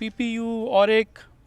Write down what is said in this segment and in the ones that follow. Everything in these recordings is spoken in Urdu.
PPU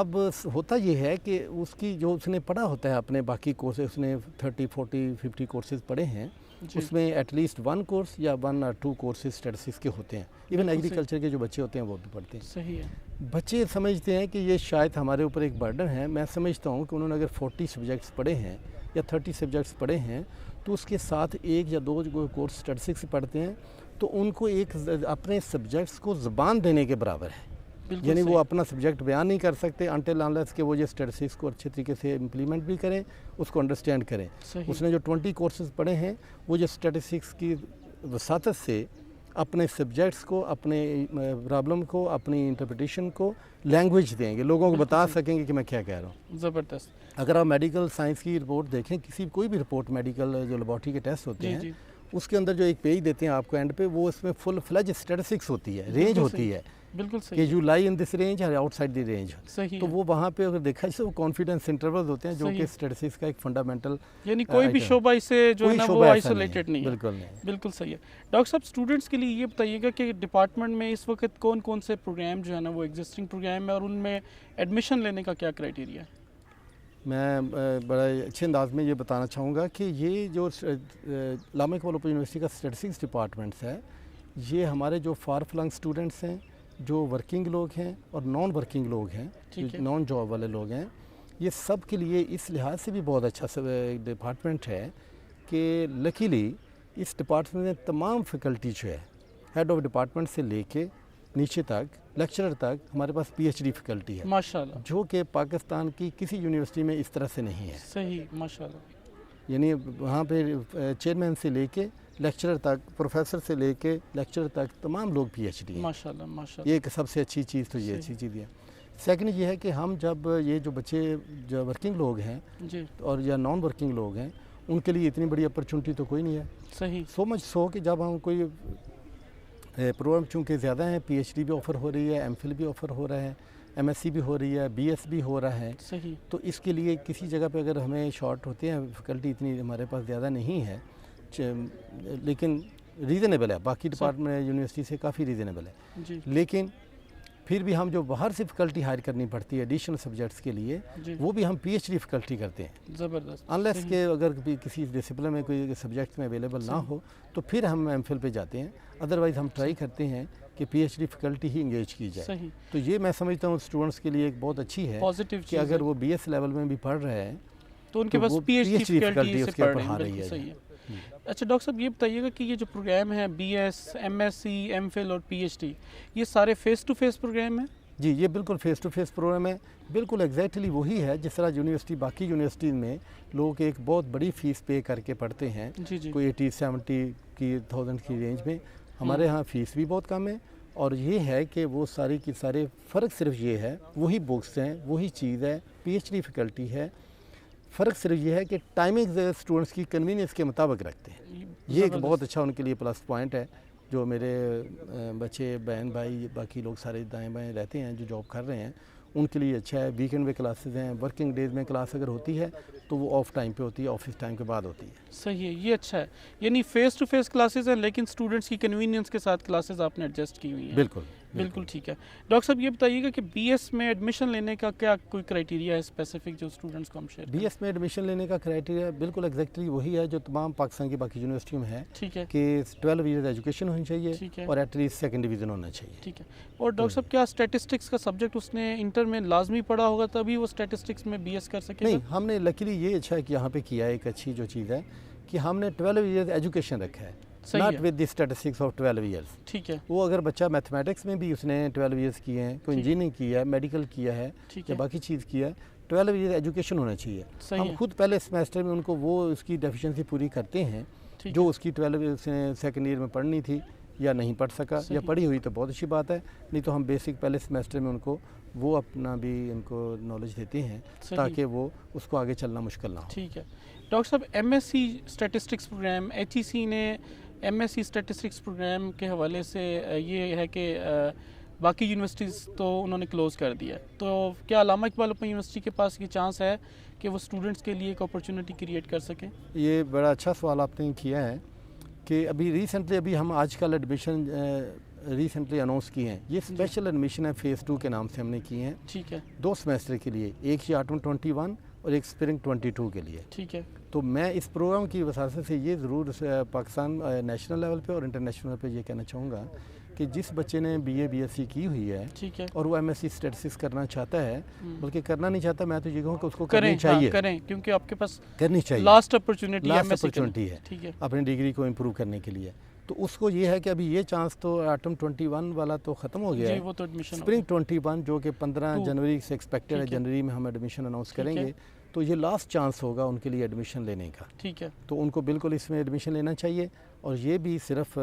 اب ہوتا یہ ہے کہ اس کی جو اس نے پڑھا ہوتا ہے اپنے باقی کورسز، اس نے 30 40 50 کورسز پڑھے ہیں، اس میں ایٹ لیسٹ 1 کورس یا 1 or 2 کورسز اسٹیٹسٹکس کے ہوتے ہیں. ایون ایگریکلچر کے جو بچے ہوتے ہیں وہ بھی پڑھتے ہیں. صحیح ہے. بچے سمجھتے ہیں کہ یہ شاید ہمارے اوپر ایک برڈن ہے. میں سمجھتا ہوں کہ انہوں نے اگر 40 سبجیکٹس پڑھے ہیں یا 30 سبجیکٹس پڑھے ہیں تو اس کے ساتھ 1 یا 2 کورس اسٹیٹسٹکس پڑھتے ہیں تو ان کو ایک اپنے سبجیکٹس کو زبان دینے کے برابر ہے. یعنی وہ اپنا سبجیکٹ بیان نہیں کر سکتے انٹل انلیس کہ وہ یہ اسٹیٹسٹکس کو اچھے طریقے سے امپلیمنٹ بھی کریں، اس کو انڈرسٹینڈ کریں. اس نے جو 20 کورسز پڑھے ہیں وہ جو اسٹیٹسٹکس کی وساطت سے اپنے سبجیکٹس کو، اپنے پرابلم کو، اپنی انٹرپریٹیشن کو لینگویج دیں گے، لوگوں کو بتا سکیں گے کہ میں کیا کہہ رہا ہوں. زبردست. اگر آپ میڈیکل سائنس کی رپورٹ دیکھیں، کوئی بھی رپورٹ میڈیکل جو لیبارٹری کے ٹیسٹ ہوتے ہیں اس کے اندر جو ایک پیج دیتے ہیں آپ کو اینڈ پہ، وہ اس میں فل فلیج اسٹیٹسٹکس ہوتی ہے، رینج ہوتی ہے. بالکل کہ یو لائی ان دس رینج اور آؤٹ سائڈ دی رینج. صحیح. تو وہ وہاں پہ اگر دیکھا جائے وہ کانفیڈنس انٹرولز ہوتے ہیں جو کہ اسٹیٹسٹکس کا ایک فنڈامنٹل، یعنی کوئی بھی شعبہ اس سے جو ہے نا وہ آئسولیٹڈ نہیں ہے. بالکل نہیں. بالکل صحیح ہے. ڈاکٹر صاحب اسٹوڈنٹس کے لیے یہ بتائیے گا کہ ڈپارٹمنٹ میں اس وقت کون کون سے پروگرام جو ہے نا وہ ایگزسٹنگ پروگرام ہے اور ان میں ایڈمیشن لینے کا کیا کرائٹیریا ہے؟ میں بڑے اچھے انداز میں یہ بتانا چاہوں گا کہ یہ جو علامہ اقبال اوپن یونیورسٹی کا اسٹیٹسٹکس ڈپارٹمنٹس ہے، یہ ہمارے جو فار فلنگ اسٹوڈنٹس ہیں، جو ورکنگ لوگ ہیں اور نان ورکنگ لوگ ہیں، نان جاب والے لوگ ہیں، یہ سب کے لیے اس لحاظ سے بھی بہت اچھا ڈپارٹمنٹ ہے کہ لکیلی اس ڈپارٹمنٹ میں تمام فیکلٹی جو ہے ہیڈ آف ڈپارٹمنٹ سے لے کے نیچے تک لیکچرر تک ہمارے پاس پی ایچ ڈی فیکلٹی ہے، ماشاءاللہ، جو کہ پاکستان کی کسی یونیورسٹی میں اس طرح سے نہیں ہے. صحیح، ماشاءاللہ. یعنی وہاں پہ چیئرمین سے لے کے لیکچرر تک، پروفیسر سے لے کے لیکچرر تک تمام لوگ پی ایچ ڈی ہیں. ماشاءاللہ ماشاءاللہ. یہ ایک سب سے اچھی چیز تو یہ اچھی چیز ہے. سیکنڈ یہ ہے کہ ہم جب یہ جو بچے جو ورکنگ لوگ ہیں جی اور یا نان ورکنگ لوگ ہیں، ان کے لیے اتنی بڑی اپرچونٹی تو کوئی نہیں ہے. صحیح. سو مچ سو کہ جب ہم کوئی پروگرام چونکہ زیادہ ہیں، پی ایچ ڈی بھی آفر ہو رہی ہے، ایم فل بھی آفر ہو رہا ہے، ایم ایس سی بھی ہو رہی ہے، بی ایس بھی ہو رہا ہے. صحیح. تو اس کے لیے کسی جگہ پہ اگر ہمیں شارٹ ہوتے ہیں، فیکلٹی اتنی ہمارے پاس زیادہ نہیں ہے، لیکن ریزنیبل ہے، باقی ڈپارٹمنٹ یونیورسٹی سے کافی ریزنیبل ہے. جی. لیکن پھر بھی ہم جو باہر سے فیکلٹی ہائر کرنی پڑتی ہے ایڈیشنل سبجیکٹس کے لیے، وہ بھی ہم پی ایچ ڈی فیکلٹی کرتے ہیں. زبردست. انلیس کہ اگر کسی ڈسپلن میں کوئی سبجیکٹ میں اویلیبل نہ ہو تو پھر ہم ایم فل پہ جاتے ہیں. ادروائز ہم ٹرائی کرتے ہیں کہ پی ایچ ڈی فیکلٹی ہی انگیج کی جائے. صحیح. تو یہ میں سمجھتا ہوں اسٹوڈنٹس کے لیے ایک بہت اچھی ہے کہ اگر وہ بی ایس لیول میں بھی پڑھ رہے ہیں تو ان کے پاس پی ایچ ڈی فیکلٹی اس کے پڑھا رہی ہے. صحیح ہے. اچھا ڈاکٹر صاحب یہ بتائیے گا کہ یہ جو پروگرام ہے B S, M S C, M Phil اور پی ایچ ڈی، یہ سارے فیس ٹو فیس پروگرام ہیں؟ جی یہ بالکل فیس ٹو فیس پروگرام ہے. بالکل ایگزیکٹلی وہی ہے جس طرح یونیورسٹی باقی یونیورسٹیز میں لوگ ایک بہت بڑی فیس پے کر کے پڑھتے ہیں، کوئی 80-70,000 کی رینج میں. ہمارے ہاں فیس بھی بہت کم ہے، اور یہ ہے کہ وہ ساری کی سارے فرق صرف یہ ہے، وہی بکس ہیں، وہی چیز ہے، پی ایچ ڈی فیکلٹی ہے. فرق صرف یہ ہے کہ ٹائمنگ اسٹوڈنٹس کی کنوینئنس کے مطابق رکھتے ہیں. یہ ایک بہت اچھا ان کے لیے پلس پوائنٹ ہے. جو میرے بچے، بہن بھائی، باقی لوگ سارے دائیں بائیں رہتے ہیں جو جاب کر رہے ہیں، ان کے لیے اچھا ہے. ویکینڈ میں کلاسز ہیں، ورکنگ ڈیز میں کلاس اگر ہوتی ہے تو وہ آف ٹائم پہ ہوتی ہے، آفس ٹائم کے بعد ہوتی ہے. صحیح ہے، یہ اچھا ہے. یعنی فیس ٹو فیس کلاسز ہیں لیکن اسٹوڈنٹس کی کنوینئنس کے ساتھ کلاسز آپ نے ایڈجسٹ کی ہوئی ہیں. بالکل بالکل ٹھیک ہے. ڈاکٹر صاحب یہ بتائیے گا کہ بی ایس میں ایڈمیشن لینے کا کیا کوئی کرائٹیریا ہے اسپیسیفک جو اسٹوڈنٹس کو ہم شیئر کریں؟ بی ایس میں ایڈمیشن لینے کا کرائٹیریا بالکل ایگزیکٹلی وہی ہے جو تمام پاکستان کی باقی یونیورسٹیوں میں ہے. ٹھیک ہے. کہ 12 ایئرز ایجوکیشن ہونی چاہیے اور ایٹ لیسٹ سیکنڈ ڈویژن ہونا چاہیے. ٹھیک ہے. اور ڈاکٹر صاحب کیا اسٹیٹسٹکس کا سبجیکٹ اس نے انٹر میں لازمی پڑھا ہوگا تبھی وہ اسٹیٹسٹکس میں بی ایس کر سکے گا؟ نہیں، ہم نے لکیلی یہ اچھا ہے کہ یہاں پہ کیا ہے، ایک اچھی جو چیز ہے کہ ہم نے 12 ایئرز ایجوکیشن رکھا ہے، not with the statistics of 12 years. ٹھیک ہے. وہ اگر بچہ میتھمیٹکس میں بھی اس نے 12 ایئرز کیے ہیں، کوئی انجینئرنگ کیا ہے، میڈیکل کیا ہے یا باقی چیز کیا ہے، 12 ایئرز ایجوکیشن ہونا چاہیے. ہم خود پہلے سیمیسٹر میں ان کو وہ اس کی ڈیفیشنسی پوری کرتے ہیں جو اس کی 12 سیکنڈ ایئر میں پڑھنی تھی یا نہیں پڑھ سکا، یا پڑھی ہوئی تو بہت اچھی بات ہے، نہیں تو ہم بیسک پہلے سیمیسٹر میں ان کو وہ اپنا بھی ان کو نالج دیتے ہیں تاکہ وہ اس کو آگے چلنا مشکل نہ ہو. ٹھیک ہے. ڈاکٹر صاحب M S C statistics program, H E C نے M S C statistics program کے حوالے سے یہ ہے کہ باقی یونیورسٹیز تو انہوں نے کلوز کر دیا ہے، تو کیا علامہ اقبال اوپن یونیورسٹی کے پاس یہ چانس ہے کہ وہ اسٹوڈنٹس کے لیے ایک اپرچونٹی کریٹ کر سکیں؟ یہ بڑا اچھا سوال آپ نے کیا ہے کہ ابھی ریسنٹلی ہم آج کل ایڈمیشن ریسنٹلی اناؤنس کیے ہیں یہ اسپیشل ایڈمیشن ہے فیز 2 کے نام سے ہم نے کیے ہیں. ٹھیک ہے. 2 سیمسٹر کے لیے, ایک یہ آٹم 21 اور ایک اسپرنگ 22 کے لیے. ٹھیک ہے. تو میں اس پروگرام کی وساطت سے یہ ضرور پاکستان نیشنل لیول پہ اور انٹرنیشنل پہ یہ کہنا چاہوں گا کہ جس بچے نے B A B S C کی ہوئی ہے ٹھیک ہے اور وہ ایم ایس سی اسٹیٹسٹکس کرنا چاہتا ہے, بلکہ کرنا نہیں چاہتا, میں تو یہ کہوں کہ اس کو کریں, کرنی چاہیے, کریں, کیونکہ آپ کے پاس کرنی چاہیے, لاسٹ اپرچونٹی اپرچونٹی ہے ٹھیک ہے اپنی ڈگری کو امپروو کرنے کے لیے. تو اس کو یہ ہے کہ ابھی یہ چانس تو آٹم 21 والا تو ختم ہو گیا ہے, وہ تو ایڈمیشن اسپرنگ 21 جو کہ 15 جنوری سے ایکسپیکٹڈ ہے, جنوری میں ہم ایڈمیشن اناؤنس کریں گے, تو یہ لاسٹ چانس ہوگا ان کے لیے ایڈمیشن لینے کا. ٹھیک ہے. تو ان کو بالکل اس میں ایڈمیشن لینا چاہیے, اور یہ بھی صرف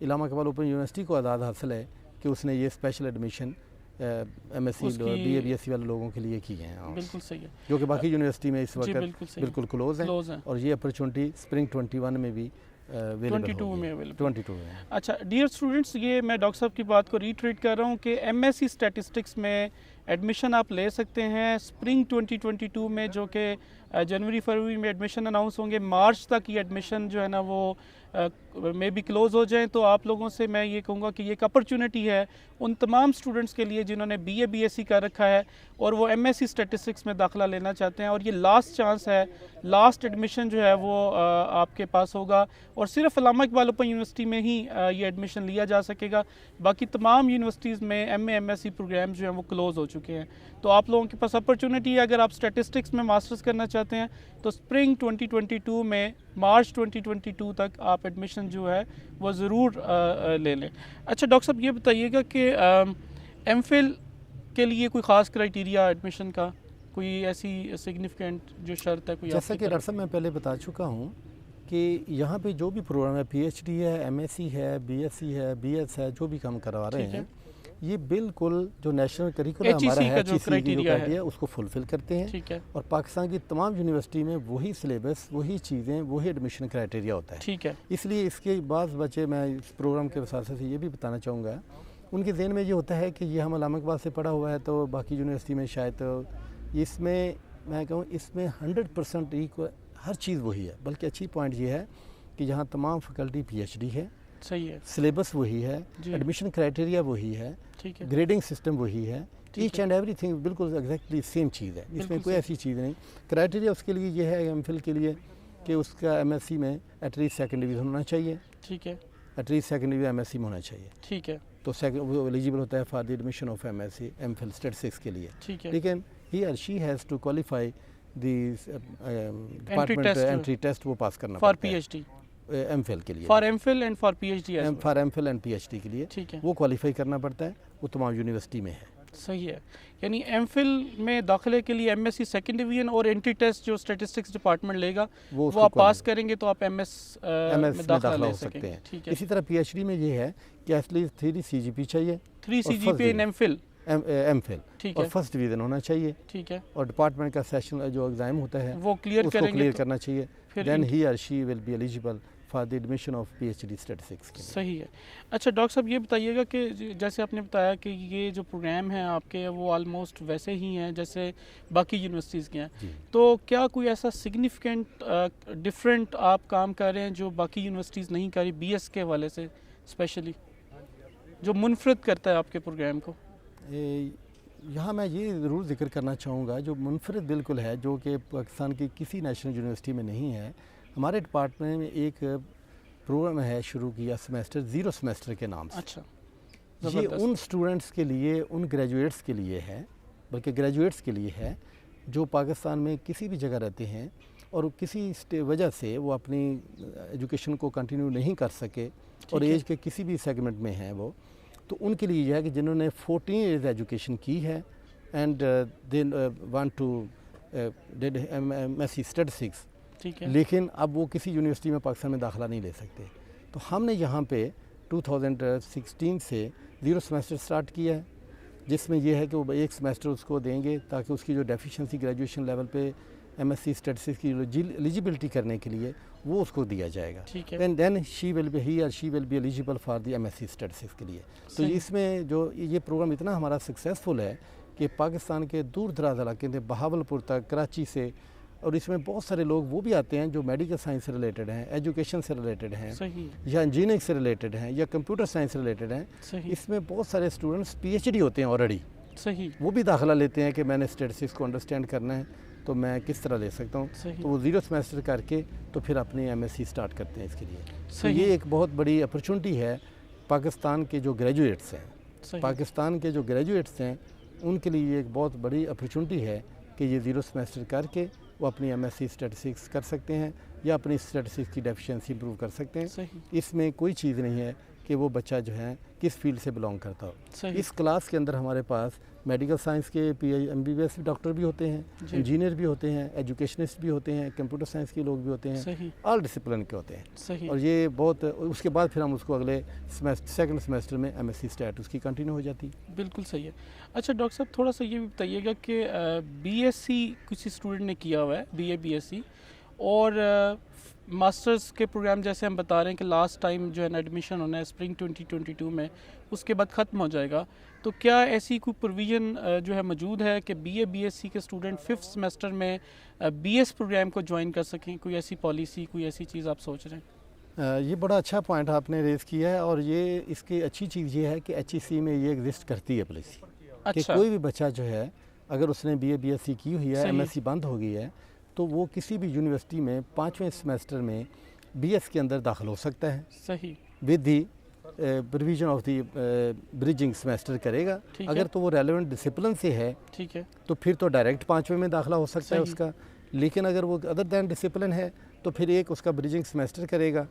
علامہ اقبال اوپن یونیورسٹی کو آزاد حاصل ہے کہ اس نے یہ special admission M S C B A B S C والے لوگوں کے لیے کی ہیں. بالکل صحیح ہے, جو کہ باقی یونیورسٹی میں اس وقت بالکل کلوز ہیں, اور یہ اپرچونٹی اسپرنگ 21 میں بھی 22 میں اویلیبل. 22 میں. اچھا ڈیئر اسٹوڈنٹس, یہ میں ڈاکٹر صاحب کی بات کو ریٹریٹ کر رہا ہوں کہ ایم ایس سی اسٹیٹسٹکس میں ایڈمیشن آپ لے سکتے ہیں اسپرنگ 2022 میں, جو کہ جنوری فروری میں ایڈمیشن اناؤنس ہوں گے. مارچ تک یہ ایڈمیشن جو ہے نا وہ میں بھی کلوز ہو جائیں. تو آپ لوگوں سے میں یہ کہوں گا کہ یہ ایک اپرچونٹی ہے ان تمام اسٹوڈنٹس کے لیے جنہوں نے B A B S C کر رکھا ہے اور وہ ایم ایس سی اسٹیٹسٹکس میں داخلہ لینا چاہتے ہیں, اور یہ لاسٹ چانس ہے, لاسٹ ایڈمیشن جو ہے وہ آپ کے پاس ہوگا, اور صرف علامہ اقبال اوپن یونیورسٹی میں ہی یہ ایڈمیشن لیا جا سکے گا. باقی تمام یونیورسٹیز میں M A M S C programme جو ہیں وہ کلوز ہو چکے ہیں. تو آپ لوگوں کے پاس اپرچونٹی ہے, اگر آپ اسٹیٹسٹکس میں ماسٹرز کرنا چاہتے ہیں تو اسپرنگ 2022 میں مارچ 2022 تک آپ ایڈمیشن جو ہے وہ ضرور لے لیں. اچھا ڈاکٹر صاحب یہ بتائیے گا کہ ایم فل کے لیے کوئی خاص کرائیٹیریا ایڈمیشن کا, کوئی ایسی سگنیفیکنٹ جو شرط ہے کوئی؟ جیسا کہ ڈاکٹر صاحب میں پہلے بتا چکا ہوں کہ یہاں پہ جو بھی پروگرام ہے, پی ایچ ڈی ہے, ایم ایس سی ہے, بی ایس سی ہے, بی ایس ہے, جو بھی کام کروا رہے ہیں, یہ بالکل جو نیشنل کریکولم ہمارا ہے جو کرائیٹیریا ہے اس کو فلفل کرتے ہیں. اور پاکستان کی تمام یونیورسٹی میں وہی سلیبس, وہی چیزیں, وہی ایڈمیشن کرائیٹیریا ہوتا ہے. ٹھیک ہے. اس لیے اس کے بعض بچے, میں اس پروگرام کے وسیلے سے یہ بھی بتانا چاہوں گا, ان کے ذہن میں یہ ہوتا ہے کہ یہ ہم علامہ اقبال سے پڑھا ہوا ہے تو باقی یونیورسٹی میں شاید, اس میں میں کہوں اس میں 100% ہر چیز وہی ہے. بلکہ اچھی پوائنٹ یہ ہے کہ یہاں تمام فیکلٹی پی ایچ ڈی ہے, صحیح ہے, سلیبس وہی ہے, ایڈمیشن کرائیٹیریا وہی ہے, گریڈنگ سسٹم وہی ہے, ایچ اینڈ ایوری تھنگ بالکل ایگزیکٹلی سیم چیز ہے. اس میں کوئی ایسی چیز نہیں. کرائیٹیریا اس کے لیے یہ ہے ایم فل کے لیے کہ اس کا ایم ایس سی میں ایٹ لیسٹ سیکنڈ ڈویژن ہونا چاہیے. ٹھیک ہے. At least second division M S C میں ہونا چاہیے. ٹھیک ہے. تو وہ ایلیجیبل ہوتا ہے for the admission of M S C M Phil statistics کے لیے. ٹھیک ہے. لیکن ہی اور she has to qualify the department entry test, وہ پاس کرنا for P H D, M Phil کے لیے, for M Phil and for P H D, for M Phil and P H D کے لیے وہ کوالیفائی کرنا پڑتا ہے. وہ تمام یونیورسٹی میں ہے. صحیح ہے. یعنی ایم فل میں داخلے کے لیے M S C second division اور انٹری ٹیسٹ جو اسٹیٹسٹکس ڈپارٹمنٹ لے گا وہ آپ پاس کریں گے تو آپ ایم ایس میں داخلہ لے سکتے ہیں. اسی طرح پی ایچ ڈی میں یہ ہے کہ ایٹ لیسٹ 3 سی جی پی چاہیے, 3 سی جی پی ان ایم فل, ایم فل, اور فرسٹ ڈویژن ہونا چاہیے. ٹھیک ہے. اور ڈپارٹمنٹ کا سیشن جو ایگزام ہوتا ہے وہ کلیئر کرنا چاہیے. دین ہی اور she will be eligible for the admission of P H D statistics. صحیح ہے. اچھا ڈاکٹر صاحب یہ بتائیے گا کہ جیسے آپ نے بتایا کہ یہ جو پروگرام ہیں آپ کے وہ آلموسٹ ویسے ہی ہیں جیسے باقی یونیورسٹیز کے ہیں, تو کیا کوئی ایسا سگنیفیکنٹ ڈفرینٹ آپ کام کر رہے ہیں جو باقی یونیورسٹیز نہیں کر رہی بی ایس کے حوالے سے اسپیشلی, جو منفرد کرتا ہے آپ کے پروگرام کو؟ یہاں میں یہ ضرور ذکر کرنا چاہوں گا جو منفرد بالکل ہے, جو کہ پاکستان کی کسی نیشنل یونیورسٹی میں نہیں ہے. ہمارے ڈپارٹمنٹ میں ایک پروگرام ہے شروع کیا سیمیسٹر, 0 سیمیسٹر کے نام سے. اچھا. یہ ان اسٹوڈنٹس کے لیے, ان گریجویٹس کے لیے ہے, بلکہ گریجویٹس کے لیے ہے جو پاکستان میں کسی بھی جگہ رہتے ہیں اور کسی وجہ سے وہ اپنی ایجوکیشن کو کنٹینیو نہیں کر سکے اور ایج کے کسی بھی سیگمنٹ میں ہیں وہ, تو ان کے لیے یہ ہے کہ جنہوں نے 14 ایئرز ایجوکیشن کی ہے and they want to did M S C statistics, لیکن اب وہ کسی یونیورسٹی میں پاکستان میں داخلہ نہیں لے سکتے. تو ہم نے یہاں پہ 2016 سے 0 سیمیسٹر سٹارٹ کیا ہے, جس میں یہ ہے کہ وہ 1 سیمیسٹر اس کو دیں گے تاکہ اس کی جو ڈیفیشنسی گریجویشن لیول پہ ایم ایس سی اسٹیٹسٹکس کی ایلیجیبلٹی کرنے کے لیے وہ اس کو دیا جائے گا. دین شی ول بی ہی اور she will be eligible for the M S C statistics کے لیے. تو اس میں جو یہ پروگرام اتنا ہمارا سکسیزفل ہے کہ پاکستان کے دور دراز علاقے میں بہاول پور تک, کراچی سے اور اس میں بہت سارے لوگ وہ بھی آتے ہیں جو میڈیکل سائنس سے ریلیٹڈ ہیں, ایجوکیشن سے ریلیٹڈ ہیں, صحیح یا انجینئرنگ سے ریلیٹڈ ہیں, یا کمپیوٹر سائنس سے ریلیٹڈ ہیں. صحیح اس میں بہت سارے اسٹوڈنٹس پی ایچ ڈی ہوتے ہیں آلریڈی, صحیح وہ بھی داخلہ لیتے ہیں کہ میں نے اسٹیٹسٹکس کو انڈرسٹینڈ کرنا ہے تو میں کس طرح لے سکتا ہوں. صحیح تو وہ 0 سیمسٹر کر کے تو پھر اپنی ایم ایس سی اسٹارٹ کرتے ہیں اس کے لیے. تو صحیح یہ ایک بہت بڑی اپرچونٹی ہے پاکستان کے جو گریجویٹس ہیں. صحیح پاکستان کے جو گریجویٹس ہیں ان کے لیے یہ ایک بہت بڑی اپرچونٹی ہے کہ یہ 0 سیمسٹر کر کے وہ اپنی ایم ایس سی اسٹیٹسٹکس کر سکتے ہیں یا اپنی اسٹیٹسٹکس کی ڈیفیشنسی امپروو کر سکتے ہیں. صحیح اس میں کوئی چیز نہیں ہے کہ وہ بچہ جو ہے کس فیلڈ سے بلانگ کرتا ہو. صحیح اس کلاس کے اندر ہمارے پاس میڈیکل سائنس کے M B B S doctor بھی ہوتے ہیں, جی. انجینئر بھی ہوتے ہیں, ایجوکیشنسٹ بھی ہوتے ہیں, کمپیوٹر سائنس کے لوگ بھی ہوتے ہیں, صحیح آل ڈسپلن کے ہوتے ہیں. صحیح اور یہ بہت, اس کے بعد پھر ہم اس کو اگلے سیکنڈ سیمسٹر میں ایم ایس سی اسٹیٹس کی کنٹینیو ہو جاتی. بالکل صحیح ہے. اچھا ڈاکٹر صاحب تھوڑا سا یہ بھی بتائیے گا کہ بی ایس سی کسی اسٹوڈنٹ نے کیا ہوا ہے, بی ایس سی, اور ماسٹرز کے پروگرام جیسے ہم بتا رہے ہیں کہ لاسٹ ٹائم جو ہے نا ایڈمیشن ہونا ہے اسپرنگ 2022 میں, اس کے بعد ختم ہو جائے گا, تو کیا ایسی کوئی پروویژن جو ہے موجود ہے کہ بی ایس سی کے اسٹوڈنٹ 5th سیمسٹر میں بی ایس پروگرام کو جوائن کر سکیں؟ کوئی ایسی پالیسی, کوئی ایسی چیز آپ سوچ رہے ہیں؟ یہ بڑا اچھا پوائنٹ آپ نے ریز کیا ہے, اور یہ اس کی اچھی چیز یہ ہے کہ ایچ ای سی میں یہ ایگزسٹ کرتی ہے پالیسی کہ اچھا کوئی بھی بچہ جو ہے اگر اس نے بی ایس سی کی ہوئی ہے, صحیح. ایم ایس سی بند ہو گئی ہے, تو وہ کسی بھی یونیورسٹی میں 5ویں سیمسٹر میں بی ایس کے اندر داخل ہو سکتا ہے صحیح with the provision of the bridging semester کرے گا. ٹھیک ہے. اگر تو وہ ریلیونٹ ڈسپلن سے ہے ٹھیک ہے تو پھر تو ڈائریکٹ 5ویں میں داخلہ ہو سکتا ہے اس کا. لیکن اگر وہ ادر دین ڈسپلن ہے تو پھر ایک اس کا بریجنگ سیمسٹر کرے گا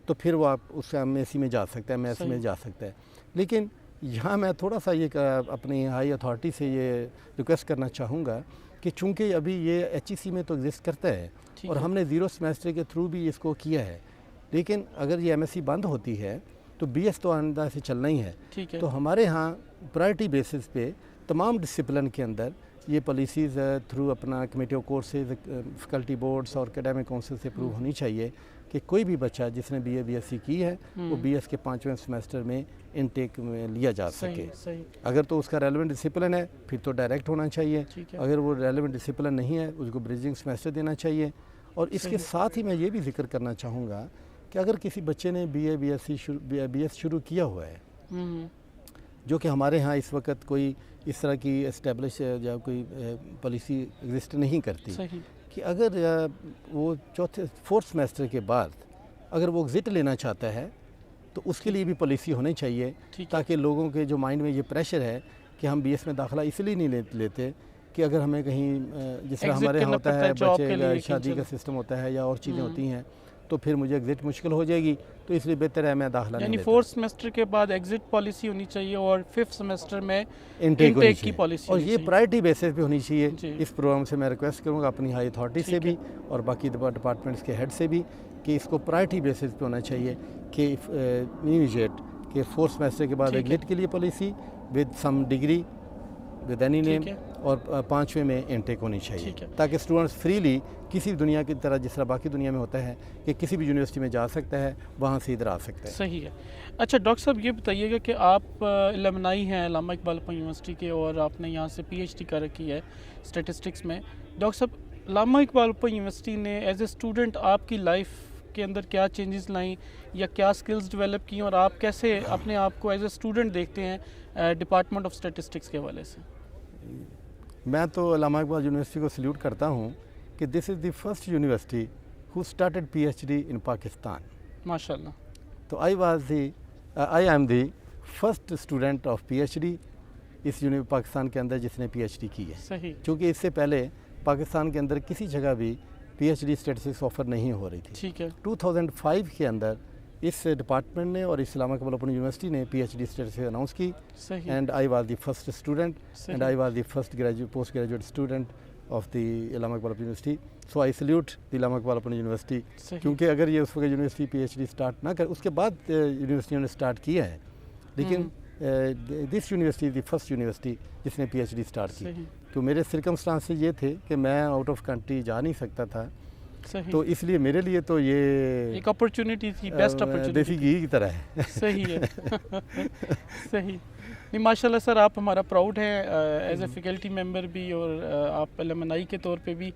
تو پھر وہ آپ اس ایم ایس سی میں جا سکتا ہے, ایم ایس سی میں جا سکتا ہے. لیکن یہاں میں تھوڑا سا یہ اپنی ہائی اتھارٹی سے یہ ریکویسٹ کرنا چاہوں گا کہ چونکہ ابھی یہ ایچ ای سی میں تو ایگزسٹ کرتا ہے اور ہم نے 0 سیمسٹر کے تھرو بھی اس کو کیا ہے, لیکن اگر یہ ایم ایس سی بند ہوتی ہے تو بی ایس تو آئندہ سے چلنا ہی ہے. ٹھیک ہے تو ہمارے ہاں پرائرٹی بیسس پہ تمام ڈسپلن کے اندر یہ پالیسیز تھرو اپنا committee of courses, faculty boards اور اکیڈیمک کونسل سے اپروو ہونی چاہیے کہ کوئی بھی بچہ جس نے بی ایس سی کی ہے وہ بی ایس کے 5ویں سیمسٹر میں انٹیک میں لیا جا سکے. صحیح اگر تو اس کا ریلیونٹ ڈسپلن ہے پھر تو ڈائریکٹ ہونا چاہیے, ٹھیک ہے اگر وہ ریلیونٹ ڈسپلن نہیں ہے اس کو بریجنگ سیمسٹر دینا چاہیے. اور اس کے ساتھ ہی میں یہ بھی ذکر کرنا چاہوں گا کہ اگر کسی بچے نے بی ایس شروع کیا ہوا ہے, جو کہ ہمارے ہاں اس وقت کوئی اس طرح کی اسٹیبلش یا کوئی پالیسی ایگزسٹ نہیں کرتی, صحیح کہ اگر وہ 4th سیمسٹر کے بعد اگر وہ ایگزٹ لینا چاہتا ہے تو اس کے لیے بھی پالیسی ہونی چاہیے, تاکہ لوگوں کے جو مائنڈ میں یہ پریشر ہے کہ ہم بی ایس میں داخلہ اس لیے نہیں لیتے کہ اگر ہمیں کہیں جس طرح ہمارے یہاں ہوتا ہے بچے کا شادی کا سسٹم ہوتا ہے یا اور چیزیں ہوتی ہیں تو پھر مجھے ایگزٹ مشکل ہو جائے گی, تو اس لیے بہتر ہے میں داخلہ نہیں لیتا. 4th سیمسٹر کے بعد ایگزٹ پالیسی ہونی چاہیے اور 5th سیمسٹر میں انٹیک کی پالیسی, اور یہ پرائرٹی بیسس پہ ہونی چاہیے. اس پروگرام سے میں ریکویسٹ کروں گا اپنی ہائی اتھارٹی سے بھی اور باقی ڈپارٹمنٹس کے ہیڈ سے بھی کہ اس کو پرائرٹی بیسس پہ ہونا چاہیے کہ امیجیٹ کہ 4th سیمسٹر کے بعد ایگزٹ کے لیے policy with some degree with any name, اور 5ویں میں انٹیک ہونی چاہیے, تاکہ اسٹوڈنٹس فریلی کسی دنیا کی طرح جس طرح باقی دنیا میں ہوتا ہے کہ کسی بھی یونیورسٹی میں جا سکتا ہے, وہاں سے ادھر آ سکتا ہے. صحیح ہے. اچھا ڈاکٹر صاحب یہ بتائیے گا کہ آپ المنائی ہیں علامہ اقبال اوپن یونیورسٹی کے اور آپ نے یہاں سے پی ایچ ڈی کر رکھی ہے اسٹیٹسٹکس میں. ڈاکٹر صاحب علامہ اقبال اوپن یونیورسٹی نے ایز اے اسٹوڈنٹ آپ کی لائف کے اندر کیا چینجز لائیں یا کیا سکلز ڈیولپ کی, اور آپ کیسے اپنے آپ کو ایز اے اسٹوڈنٹ دیکھتے ہیں ڈپارٹمنٹ آف اسٹیٹسٹکس کے حوالے سے؟ میں تو علامہ اقبال یونیورسٹی کو سلیوٹ کرتا ہوں کہ this is the first university who started P H D in Pakistan. ماشاء اللہ. تو I am the first student of P H D اس پاکستان کے اندر جس نے پی ایچ ڈی کی ہے. صحیح. چونکہ اس سے پہلے پاکستان کے اندر کسی جگہ بھی P H D statistics offer نہیں ہو رہی تھی. ٹھیک ہے. 2005 کے اندر اس ڈپارٹمنٹ نے اور اس علامہ اقبال اوپن یونیورسٹی نے P H D stats announce کی. صحیح. And I was the first student and I was the first post graduate student of the Allama Iqbal Open University. So I salute the Allama Iqbal Open University, کیونکہ اگر یہ اس وقت university P H D start نہ کر, اس کے بعد یونیورسٹیوں نے اسٹارٹ کیا ہے, لیکن this university the first university جس نے پی ایچ ڈی اسٹارٹ کی. تو میرے سرکمسٹانس یہ تھے کہ میں آؤٹ آف کنٹری جا نہیں سکتا تھا, تو اس لیے میرے لیے تو یہ ایک اپرچونٹی تھی, بیسٹ اپرچونٹی دیسی گھی کی طرح ہے. صحیح ہے. صحیح. نہیں ماشاء اللہ سر, آپ ہمارا پراؤڈ ہیں ایز اے فیکلٹی ممبر بھی اور آپ المنائی کے طور پہ بھی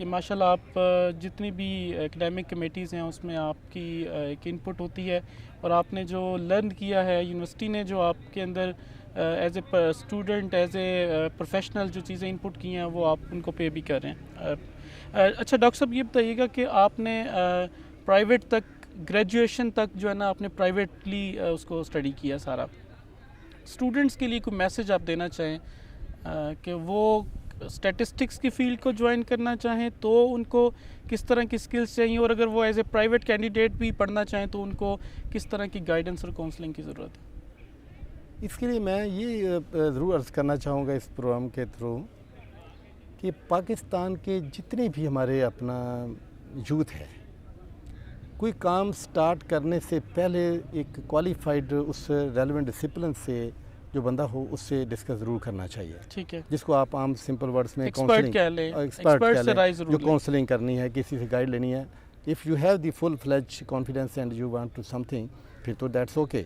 کہ ماشاءاللہ آپ جتنی بھی اکیڈیمک کمیٹیز ہیں اس میں آپ کی ایک انپٹ ہوتی ہے، اور آپ نے جو لرن کیا ہے، یونیورسٹی نے جو آپ کے اندر as a student, as a professional جو چیزیں انپٹ کی ہیں وہ آپ ان کو پے بھی کر رہے ہیں. اچھا ڈاکٹر صاحب یہ بتائیے گا کہ آپ نے پرائیویٹ تک، گریجویشن تک جو ہے نا آپ نے پرائیویٹلی اس کو اسٹڈی کیا سارا. اسٹوڈنٹس کے لیے کوئی میسیج آپ دینا چاہیں کہ وہ اسٹیٹسٹکس کی فیلڈ کو جوائن کرنا چاہیں تو ان کو کس طرح کی سکلز چاہیے، اور اگر وہ ایز اے پرائیویٹ کینڈیڈیٹ بھی پڑھنا چاہیں تو ان کو کس طرح کی گائیڈنس اور کاؤنسلنگ کی ضرورت ہے؟ اس کے لیے میں یہ ضرور عرض کرنا چاہوں گا اس پروگرام کے تھرو کہ پاکستان کے جتنے بھی ہمارے اپنا یوتھ ہے، کوئی کام سٹارٹ کرنے سے پہلے ایک کوالیفائڈ اس ریلیونٹ ڈسپلن سے جو بندہ ہو اس سے ڈسکس ضرور کرنا چاہیے. ٹھیک ہے، جس کو آپ عام سمپل ورڈز میں ایکسپرٹ کہہ لیں، ایکسپرٹ سے رائے ضرور جو لیں. کاؤنسلنگ کرنی ہے، کسی سے گائیڈ لینی ہے. If you have the full fledge confidence and you want to something, پھر تو دیٹس اوکے.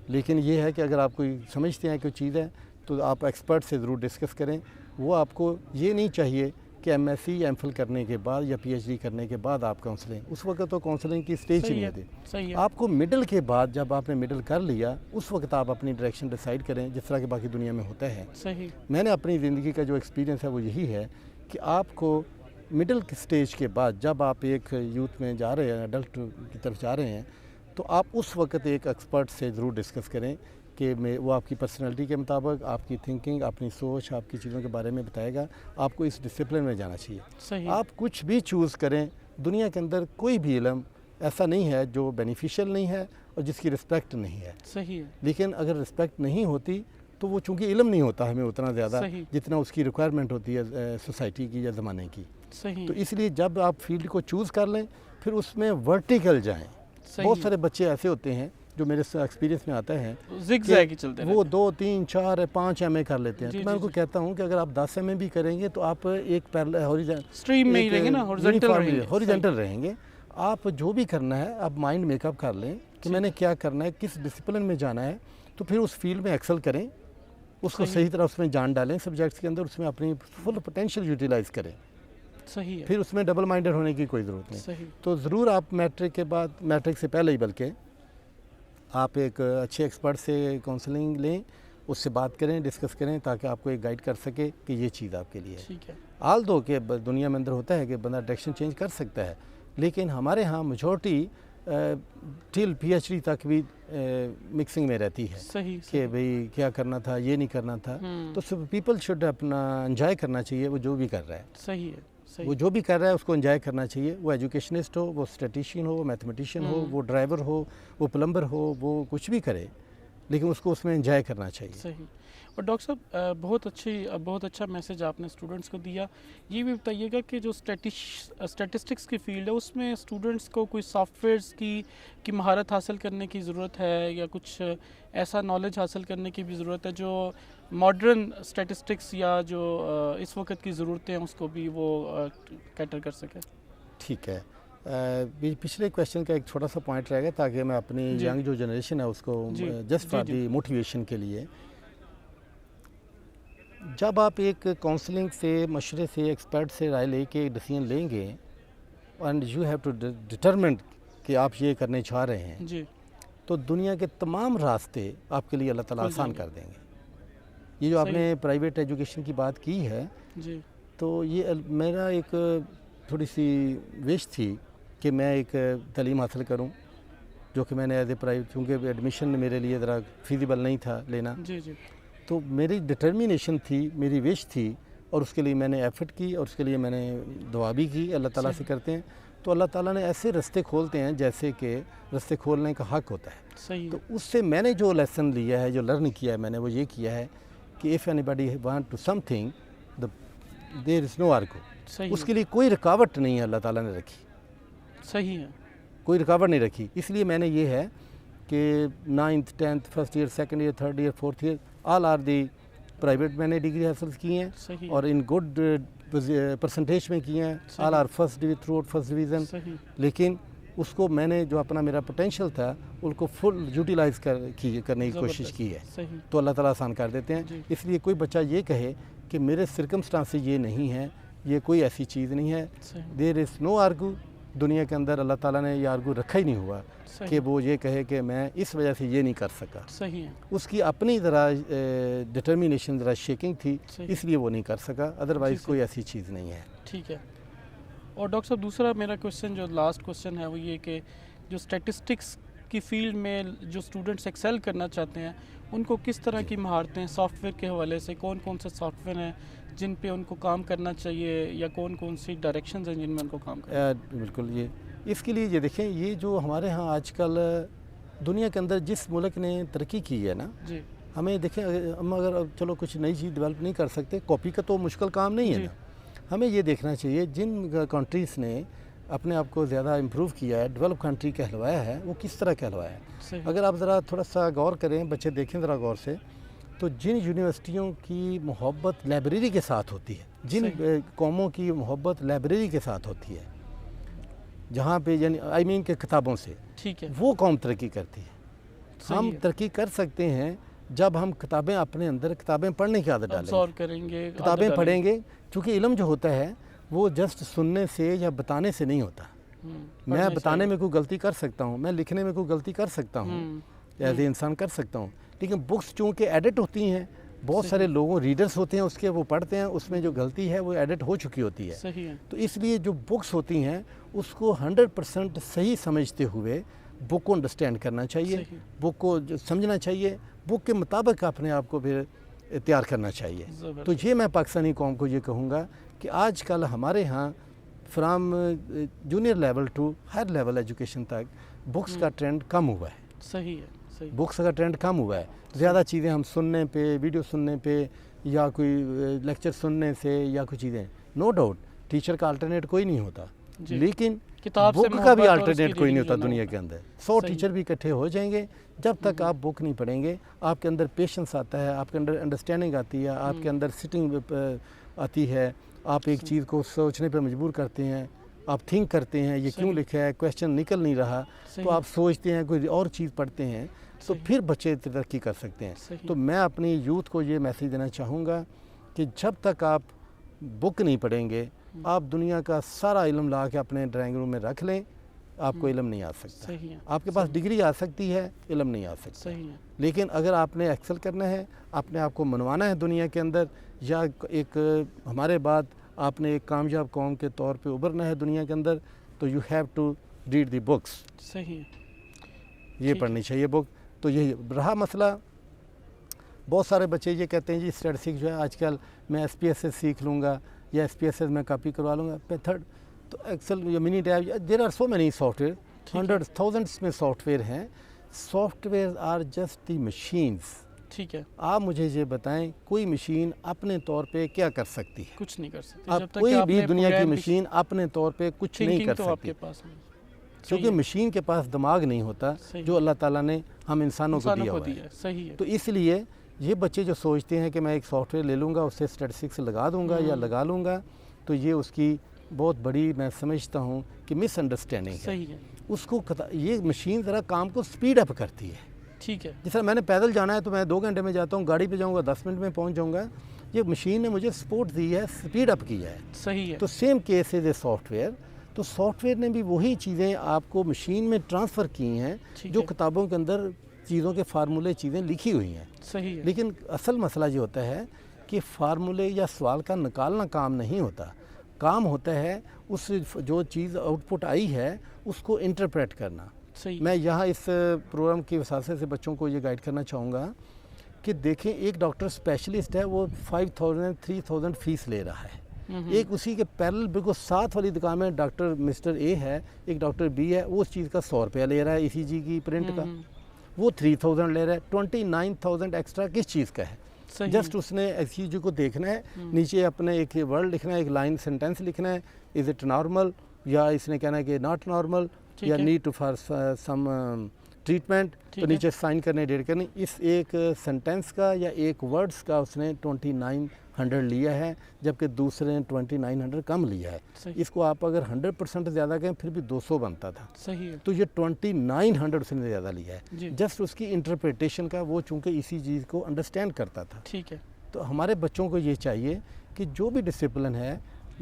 لیکن یہ ہے کہ اگر آپ کوئی سمجھتے ہیں کوئی چیز ہے تو آپ ایکسپرٹ سے ضرور ڈسکس کریں. وہ آپ کو یہ نہیں چاہیے کہ ایم ایس سی یا ایم فل کرنے کے بعد یا پی ایچ ڈی کرنے کے بعد آپ کاؤنسلنگ، اس وقت تو کاؤنسلنگ کی اسٹیج ہی نہیں ہوتی. صحیح ہے. آپ کو مڈل کے بعد جب آپ نے مڈل کر لیا اس وقت آپ اپنی ڈائریکشن ڈیسائیڈ کریں، جس طرح کہ باقی دنیا میں ہوتا ہے. صحیح. میں نے اپنی زندگی کا جو ایکسپیرینس ہے وہ یہی ہے کہ آپ کو مڈل سٹیج کے بعد جب آپ ایک یوتھ میں جا رہے ہیں، ایڈلٹ کی طرف جا رہے ہیں، تو آپ اس وقت ایک ایکسپرٹ سے ضرور ڈسکس کریں کہ وہ آپ کی پرسنالٹی کے مطابق، آپ کی تھنکنگ، اپنی سوچ، آپ کی چیزوں کے بارے میں بتائے گا. آپ کو اس ڈسپلن میں جانا چاہیے. صحیح. آپ کچھ بھی چوز کریں، دنیا کے اندر کوئی بھی علم ایسا نہیں ہے جو بینیفیشل نہیں ہے اور جس کی رسپیکٹ نہیں ہے. صحیح ہے. لیکن اگر رسپیکٹ نہیں ہوتی تو وہ چونکہ علم نہیں ہوتا ہمیں اتنا زیادہ جتنا اس کی ریکوائرمنٹ ہوتی ہے سوسائٹی کی یا زمانے کی. صحیح. تو اس لیے جب آپ فیلڈ کو چوز کر لیں پھر اس میں ورٹیکل جائیں. بہت سارے بچے ایسے ہوتے ہیں جو میرے ایکسپیرینس میں آتا ہے وہ 2 3 4 5 ایم اے کر لیتے ہیں. تو میں ان کو کہتا ہوں کہ اگر آپ 10 ایم اے بھی کریں گے تو آپ ایک اسٹریم میں ہی رہیں گے نا، ہاریزونٹل رہیں گے. آپ جو بھی کرنا ہے آپ مائنڈ میک اپ کر لیں کہ میں نے کیا کرنا ہے، کس ڈسپلن میں جانا ہے، تو پھر اس فیلڈ میں ایکسل کریں، اس کو صحیح طرح اس میں جان ڈالیں سبجیکٹس کے اندر، اس میں اپنی فل پوٹینشیل یوٹیلائز کریں. صحیح ہے. پھر اس میں ڈبل مائنڈڈ ہونے کی کوئی ضرورت نہیں. صحیح. تو ضرور آپ میٹرک کے بعد، میٹرک سے پہلے ہی بلکہ آپ ایک اچھے ایکسپرٹ سے کاؤنسلنگ لیں، اس سے بات کریں، ڈسکس کریں، تاکہ آپ کو ایک گائیڈ کر سکے کہ یہ چیز آپ کے لیے ہے. ٹھیک ہے. آل دو کہ دنیا میں اندر ہوتا ہے کہ بندہ ڈائریکشن چینج کر سکتا ہے، لیکن ہمارے ہاں میجورٹی ٹل پی ایچ ڈی تک بھی مکسنگ میں رہتی ہے. صحیح. کہ بھئی کیا کرنا تھا، یہ نہیں کرنا تھا. تو پیپل شوڈ اپنا انجوائے کرنا چاہیے وہ جو بھی کر رہا ہے. صحیح ہے. وہ جو بھی کر رہا ہے اس کو انجوائے کرنا چاہیے. وہ ایجوکیشنسٹ ہو، وہ اسٹیٹیشین ہو، وہ میتھمیٹیشین ہو، وہ ڈرائیور ہو، وہ پلمبر ہو، وہ کچھ بھی کرے، لیکن اس کو اس میں انجوائے کرنا چاہیے. صحیح. اور ڈاکٹر صاحب بہت اچھا میسیج آپ نے اسٹوڈنٹس کو دیا. یہ بھی بتائیے گا کہ جو اسٹیٹسٹکس کی فیلڈ ہے اس میں اسٹوڈنٹس کو کوئی سافٹ ویئرس کی مہارت حاصل کرنے کی ضرورت ہے، یا کچھ ایسا نالج حاصل کرنے کی بھی ضرورت ہے جو ماڈرن اسٹیٹسٹکس یا جو اس وقت کی ضرورتیں ہیں اس کو بھی وہ کیٹر کر سکے؟ ٹھیک ہے. پچھلے کویشچن کا ایک چھوٹا سا پوائنٹ رہے گا تاکہ میں اپنی ینگ جو جنریشن ہے اس کو جسٹ فار دی موٹیویشن کے لیے، جب آپ ایک کاؤنسلنگ سے، مشورے سے، ایکسپرٹ سے رائے لے کے ڈیسیژن لیں گے and you have to determine کہ آپ یہ کرنے چاہ رہے ہیں، جی، تو دنیا کے تمام راستے آپ کے لیے اللہ تعالیٰ آسان کر دیں گے. یہ جو آپ نے پرائیویٹ ایجوکیشن کی بات کی ہے، جی، تو یہ میرا ایک تھوڑی سی وش تھی کہ میں ایک تعلیم حاصل کروں، جو کہ میں نے ایز اے پرائیویٹ، کیونکہ ایڈمیشن میرے لیے ذرا فیزیبل نہیں تھا لینا. جی جی. تو میری ڈٹرمینیشن تھی، میری وش تھی، اور اس کے لیے میں نے ایفرٹ کی، اور اس کے لیے میں نے دعا بھی کی. اللہ تعالیٰ سے کرتے ہیں تو اللہ تعالیٰ نے ایسے رستے کھولتے ہیں جیسے کہ رستے کھولنے کا حق ہوتا ہے. صحیح. تو اس سے میں نے جو لیسن لیا ہے، جو لرن کیا ہے میں نے، وہ یہ کیا ہے کہ if anybody want to something there is no ergo. اس کے لیے کوئی رکاوٹ نہیں ہے اللہ تعالیٰ نے رکھی. صحیح ہے. کوئی رکاوٹ نہیں رکھی. اس لیے میں نے یہ ہے کہ 9th 10th first year, second year, third year, fourth year, all are the private میں نے ڈگری حاصل کی ہیں، اور ان گڈ پرسنٹیج میں کی ہیں. All are first throughout first division. لیکن اس کو میں نے جو اپنا میرا پوٹینشیل تھا ان کو فل یوٹیلائز کرنے کی کوشش کی ہے. تو اللہ تعالیٰ آسان کر دیتے ہیں. اس لیے کوئی بچہ یہ کہے کہ میرے سرکمسٹانس یہ نہیں ہیں یہ کوئی ایسی چیز نہیں ہے. دیر از نو آرگو. دنیا کے اندر اللہ تعالیٰ نے یہ آرگو رکھا ہی نہیں ہوا کہ وہ یہ کہے کہ میں اس وجہ سے یہ نہیں کر سکا. صحیح ہے. اس کی اپنی ذرا ڈٹرمینیشن ذرا شیکنگ تھی, اس لیے وہ نہیں کر سکا, ادروائز کوئی ایسی چیز نہیں ہے. ٹھیک ہے. اور ڈاکٹر صاحب دوسرا میرا کوشچن جو لاسٹ کوشچن ہے وہ یہ کہ جو اسٹیٹسٹکس کی فیلڈ میں جو اسٹوڈنٹس ایکسیل کرنا چاہتے ہیں ان کو کس طرح کی مہارتیں سافٹ ویئر کے حوالے سے, کون کون سے سافٹ ویئر ہیں جن پہ ان کو کام کرنا چاہیے, یا کون کون سی ڈائریکشنز ہیں جن میں ان کو کام کرنا ہے؟ بالکل. یہ اس کے لیے یہ دیکھیں, یہ جو ہمارے ہاں آج کل دنیا کے اندر جس ملک نے ترقی کی ہے نا, جی ہمیں دیکھیں ہم اگر چلو کچھ نئی چیز ڈیولپ نہیں کر سکتے, کاپی کا تو مشکل کام نہیں ہے نا. ہمیں یہ دیکھنا چاہیے جن کنٹریز نے اپنے آپ کو زیادہ امپروو کیا ہے, ڈیولپ کنٹری کہلوایا ہے, وہ کس طرح کہلوایا ہے. اگر آپ ذرا تھوڑا سا غور کریں, بچے دیکھیں ذرا غور سے, تو جن یونیورسٹیوں کی محبت لائبریری کے ساتھ ہوتی ہے, جن قوموں کی محبت لائبریری کے ساتھ ہوتی ہے, جہاں پہ یعنی کہ کتابوں سے, ٹھیک ہے, وہ قوم ترقی کرتی ہے. ہم ترقی کر سکتے ہیں جب ہم کتابیں اپنے اندر کتابیں پڑھنے کی عادت ڈالیں گے, کتابیں پڑھیں گے. چونکہ علم جو ہوتا ہے وہ جسٹ سننے سے یا بتانے سے نہیں ہوتا. میں بتانے میں کوئی غلطی کر سکتا ہوں, میں لکھنے میں کوئی غلطی کر سکتا ہوں, ایز اے انسان کر سکتا ہوں, لیکن بکس چونکہ ایڈٹ ہوتی ہیں, بہت سارے لوگوں ریڈرز ہوتے ہیں اس کے, وہ پڑھتے ہیں, اس میں جو غلطی ہے وہ ایڈٹ ہو چکی ہوتی ہے. تو اس لیے جو بکس ہوتی ہیں اس کو 100% صحیح سمجھتے ہوئے بک کو انڈرسٹینڈ کرنا چاہیے, بک کو سمجھنا چاہیے, بک کے مطابق اپنے آپ کو پھر تیار کرنا چاہیے. تو یہ میں پاکستانی قوم کو یہ کہوں گا کہ آج کل ہمارے ہاں from junior level to higher level education تک بکس کا ٹرینڈ کم ہوا ہے. صحیح ہے. بکس کا ٹرینڈ کم ہوا ہے. زیادہ چیزیں ہم سننے پہ, ویڈیو سننے پہ, یا کوئی لیکچر سننے سے, یا کوئی چیزیں, نو ڈاؤٹ ٹیچر کا الٹرنیٹ کوئی نہیں ہوتا, لیکن بک کا بھی الٹرنیٹ کوئی نہیں ہوتا دنیا کے اندر. 100 ٹیچر بھی اکٹھے ہو جائیں گے, جب تک آپ بک نہیں پڑھیں گے آپ کے اندر پیشنس آتا ہے, آپ کے اندر انڈرسٹینڈنگ آتی ہے, آپ کے اندر سٹنگ آتی ہے, آپ ایک چیز کو سوچنے پہ مجبور کرتے ہیں, آپ تھنک کرتے ہیں یہ کیوں لکھا ہے, کویشچن نکل نہیں رہا, تو آپ سوچتے ہیں, کوئی اور چیز پڑھتے ہیں, تو پھر بچے ترقی کر سکتے ہیں. تو میں اپنی یوتھ کو یہ میسیج دینا چاہوں گا کہ جب تک آپ بک نہیں پڑھیں گے, آپ دنیا کا سارا علم لا کے اپنے ڈرائنگ روم میں رکھ لیں, آپ کو علم نہیں آ سکتا. آپ کے پاس ڈگری آ سکتی ہے, علم نہیں آ سکتا. لیکن اگر آپ نے ایکسل کرنا ہے, اپنے آپ کو منوانا ہے دنیا کے اندر, یا ایک ہمارے بعد آپ نے ایک کامیاب قوم کے طور پہ ابھرنا ہے دنیا کے اندر, تو you have to read the books. صحیح, یہ پڑھنی چاہیے بک. تو یہی رہا مسئلہ. بہت سارے بچے یہ کہتے ہیں جی اسٹیٹسٹکس جو ہے آج کل میں ایس پی ایس ایس سیکھ لوں گا, یا ایس پی ایس ایس میں کاپی کروا لوں گا. میتھڈ تو ایکسل یا Minitab, there are so many software, hundred thousands میں سافٹ ویئر ہیں. Software are just the machines. ٹھیک ہے, آپ مجھے یہ بتائیں کوئی مشین اپنے طور پہ کیا کر سکتی ہے؟ کچھ نہیں کر سکتی. اب کوئی بھی دنیا کی مشین اپنے طور پہ کچھ نہیں کر سکتی, کیونکہ مشین کے پاس دماغ نہیں ہوتا جو اللہ تعالیٰ نے ہم انسانوں کو دیا ہوا ہے. صحیح ہے. تو اس لیے یہ بچے جو سوچتے ہیں کہ میں ایک سافٹ ویئر لے لوں گا, اس سے اسٹیٹسٹکس لگا دوں گا یا لگا لوں گا, تو یہ اس کی بہت بڑی میں سمجھتا ہوں کہ مس انڈرسٹینڈنگ ہے. صحیح ہے. اس کو یہ مشین ذرا کام کو سپیڈ اپ کرتی ہے. ٹھیک ہے. جس طرح میں نے پیدل جانا ہے تو میں 2 گھنٹے میں جاتا ہوں, گاڑی پہ جاؤں گا 10 منٹ میں پہنچ جاؤں گا. یہ مشین نے مجھے سپورٹ دی ہے, سپیڈ اپ کیا ہے. صحیح ہے. تو same case is a soft where. تو سافٹ ویئر نے بھی وہی چیزیں آپ کو مشین میں ٹرانسفر کی ہیں جو کتابوں کے اندر چیزوں کے فارمولے چیزیں لکھی ہوئی ہیں. صحیح ہے. لیکن اصل مسئلہ یہ ہوتا ہے کہ فارمولے یا سوال کا نکالنا کام نہیں ہوتا, کام ہوتا ہے اس جو چیز آؤٹ پٹ آئی ہے اس کو انٹرپریٹ کرنا. میں یہاں اس پروگرام کی وساطے سے بچوں کو یہ گائیڈ کرنا چاہوں گا کہ دیکھیں ایک ڈاکٹر اسپیشلسٹ ہے, وہ 5000 3000 فیس لے رہا ہے. ایک اسی کے پیرل بالکل ساتھ والی دکان میں ڈاکٹر مسٹر اے ہے, ایک ڈاکٹر بی ہے, وہ اس چیز کا 100 روپیہ لے رہا ہے, ای سی جی کی پرنٹ کا, وہ 3000 لے رہا ہے. 29000 ایکسٹرا کس چیز کا ہے؟ جسٹ اس نے ای سی جی کو دیکھنا ہے, نیچے اپنے ایک ورڈ لکھنا ہے, ایک لائن سینٹینس لکھنا ہے, از اٹ نارمل, یا اس نے کہنا ہے کہ ناٹ نارمل, یا need to for some treatment, تو نیچے سائن کرنے, ڈیٹ کرنے. اس ایک سینٹینس کا یا ایک ورڈز کا اس نے 2900 لیا ہے, جبکہ دوسرے نے 2900 کم لیا ہے. اس کو آپ اگر 100% زیادہ کہیں پھر بھی 200 بنتا تھا. تو یہ 2900 اس نے زیادہ لیا ہے, جسٹ اس کی انٹرپریٹیشن کا, وہ چونکہ اسی چیز کو انڈرسٹینڈ کرتا تھا. ٹھیک ہے. تو ہمارے بچوں کو یہ چاہیے کہ جو بھی ڈسپلن ہے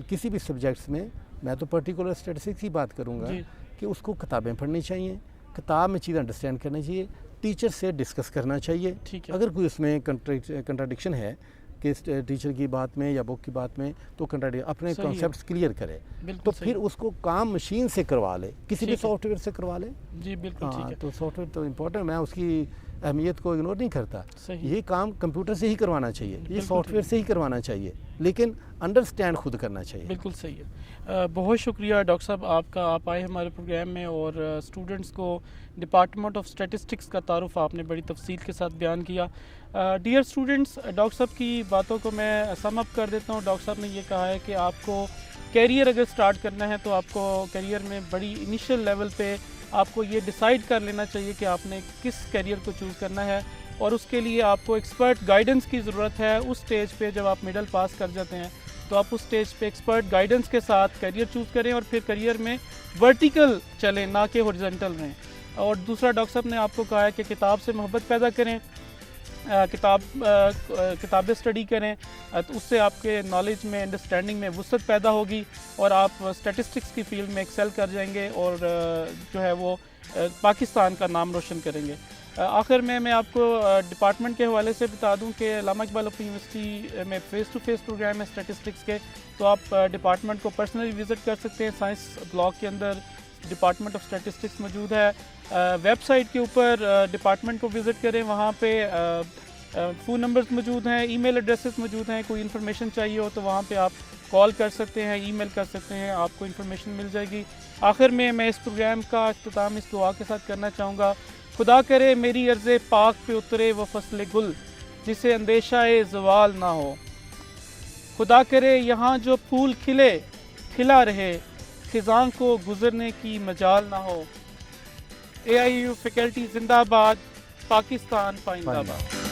کسی بھی سبجیکٹس میں تو پرٹیکولر اسٹیٹسٹکس کی بات کروں گا جی کہ اس کو کتابیں پڑھنی چاہیے، کتاب میں چیزیں انڈرسٹینڈ کرنی چاہیے، ٹیچر سے ڈسکس کرنا چاہیے. ٹھیک ہے. اگر کوئی اس میں کنٹراڈکشن ہے کہ ٹیچر کی بات میں یا بک کی بات میں تو اپنے صحیح ہے. کانسیپٹس کلیئر کرے بالکل تو صحیح. پھر اس کو کام مشین سے کروا لے، کسی بھی ٹھیک ہے. سافٹ ویئر سے کروا لے. جی بالکل ٹھیک ہاں ہے. تو سافٹ ویئر تو امپورٹنٹ، میں اس کی اہمیت کو اگنور نہیں کرتا. صحیح. یہ کام کمپیوٹر سے ہی کروانا چاہیے، یہ بالکل سافٹ ویئر ٹھیک. سے ہی کروانا چاہیے، لیکن انڈرسٹینڈ خود کرنا چاہیے. بالکل صحیح ہے. بہت شکریہ ڈاکٹر صاحب آپ کا، آپ آئے ہمارے پروگرام میں اور اسٹوڈنٹس کو ڈپارٹمنٹ آف اسٹیٹسٹکس کا تعارف آپ نے بڑی تفصیل کے ساتھ بیان کیا. ڈیئر اسٹوڈنٹس، ڈاکٹر صاحب کی باتوں کو میں سم اپ کر دیتا ہوں. ڈاکٹر صاحب نے یہ کہا ہے کہ آپ کو کیریئر اگر سٹارٹ کرنا ہے تو آپ کو کیریئر میں بڑی انیشیل لیول پہ آپ کو یہ ڈیسائیڈ کر لینا چاہیے کہ آپ نے کس کیریئر کو چوز کرنا ہے، اور اس کے لیے آپ کو ایکسپرٹ گائیڈنس کی ضرورت ہے. اس سٹیج پہ جب آپ مڈل پاس کر جاتے ہیں تو آپ اس سٹیج پہ ایکسپرٹ گائیڈنس کے ساتھ کیریئر چوز کریں اور پھر کیریئر میں ورٹیکل چلیں، نہ کہ ہورزنٹل رہیں. اور دوسرا ڈاکٹر صاحب نے آپ کو کہا ہے کہ کتاب سے محبت پیدا کریں، کتابیں اسٹڈی کریں، تو اس سے آپ کے نالج میں، انڈرسٹینڈنگ میں وسعت پیدا ہوگی اور آپ اسٹیٹسٹکس کی فیلڈ میں ایکسیل کر جائیں گے اور جو ہے وہ پاکستان کا نام روشن کریں گے. آخر میں آپ کو ڈپارٹمنٹ کے حوالے سے بتا دوں کہ علامہ اقبال اوپن یونیورسٹی میں فیس ٹو فیس پروگرام ہے اسٹیٹسٹکس کے، تو آپ ڈپارٹمنٹ کو پرسنلی وزٹ کر سکتے ہیں. سائنس بلاک کے اندر ڈپارٹمنٹ آف اسٹیٹسٹکس موجود ہے. ویب سائٹ کے اوپر ڈپارٹمنٹ کو وزٹ کریں، وہاں پہ فون نمبرز موجود ہیں، ای میل ایڈریسز موجود ہیں. کوئی انفارمیشن چاہیے ہو تو وہاں پہ آپ کال کر سکتے ہیں، ای میل کر سکتے ہیں، آپ کو انفارمیشن مل جائے گی. آخر میں اس پروگرام کا اختتام اس دعا کے ساتھ کرنا چاہوں گا: خدا کرے میری عرض پاک پہ اترے وہ فصل گل جسے اندیشہ زوال نہ ہو. خدا کرے یہاں جو پھول کھلا رہے، خزاں کو گزرنے کی مجال نہ ہو. AIU فیکلٹی زندہ باد، پاکستان پائندہ باد.